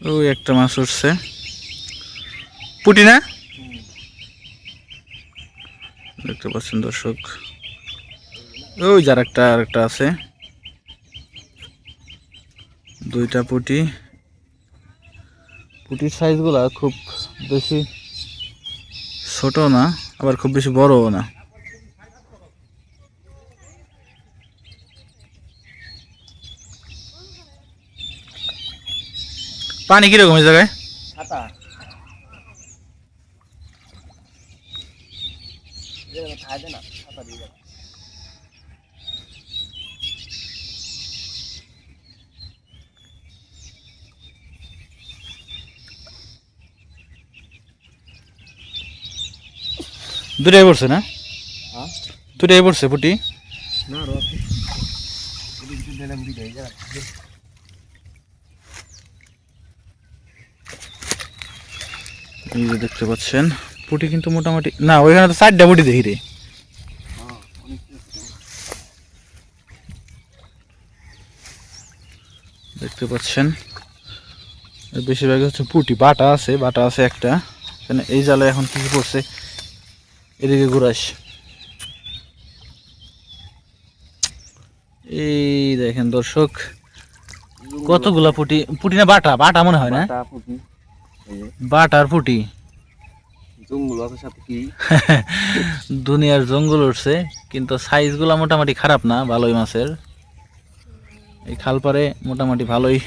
ওই একটা মাছ উঠছে, পুঁটি না? দেখতে পাচ্ছেন দর্শক, ওই যার আরেকটা আছে, দুইটা পুঁটি। পুঁটির সাইজগুলা খুব বেশি ছোট না, আবার খুব বেশি বড়ও না। পানি কিরকম এই জায়গায়? দুটাই পড়ছে না? দুটাই পড়ছে পুঁটি। এই যে দেখতে পাচ্ছেন পুঁটি কিন্তু মোটামুটি না, ওইখানে তো 4টা পুঁটি দেখি রে। দেখতে পাচ্ছেন বেশিরভাগ হচ্ছে পুঁটি। বাটা আছে একটা। এই জালে এখন কি পড়ছে, এদিকে ঘুরাস। এই দেখেন দর্শক কতগুলা পুঁটি। পুঁটি না বাটা? বাটা মনে হয় না, বাটার পুঁটি। দুনিয়ার জঙ্গল উঠছে, কিন্তু সাইজ গুলা মোটামুটি খারাপ না, ভালোই মাছের। এই খালপারে মোটামুটি ভালোই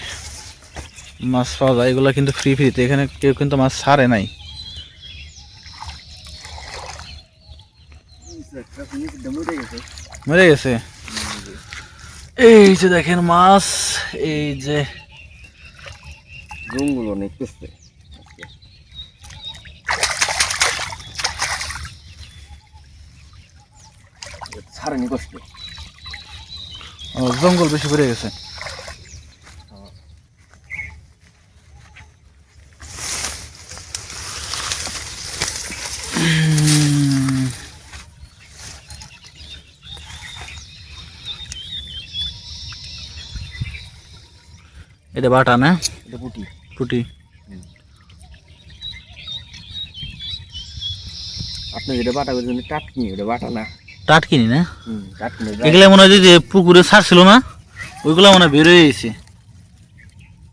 মাছ পাওয়া যায়। এগুলা কিন্তু ফ্রিতে, এখানে কেউ কিন্তু মাছ ছাড়ে নাই। মরে গেছে। এই যে দেখেন মাছ, এই যে জঙ্গল অনেক পেছে। ছাড়েনি কষ্ট। জঙ্গল বেশি পড়ে গেছে। এটা বাটা না? এটা পুঁটি। পুঁটি। আপনি যেটা বাটা করছেন টাটকিনি, ওটা বাটা না। টাটকিনি না? টাটকিনি। এগুলা মনে হয় যে পুকুরে ছাড়ছিল না, ওইগুলা মনে হয় বের হয়ে গেছে।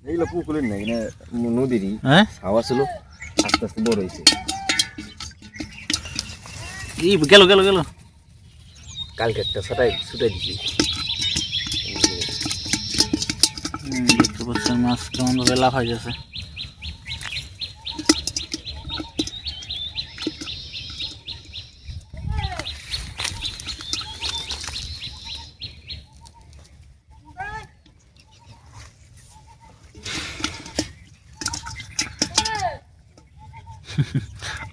এগুলো পুকুরের না, এখানে নদীরই। হ্যাঁ, হাওয়া ছিল, আস্তে আস্তে বড় হয়েছে। এই গেল গেল গেল। কালকে একটা ছুটাই দিছি। দেখতে পাচ্ছেন মাছ কেমন ভাবে লাফাই যাচ্ছে।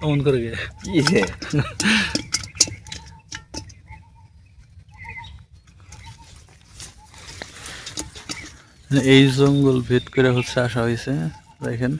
অন করে গে কি যে এই জঙ্গল ভেদ করে হচ্ছে আসা হয়েছে। দেখেন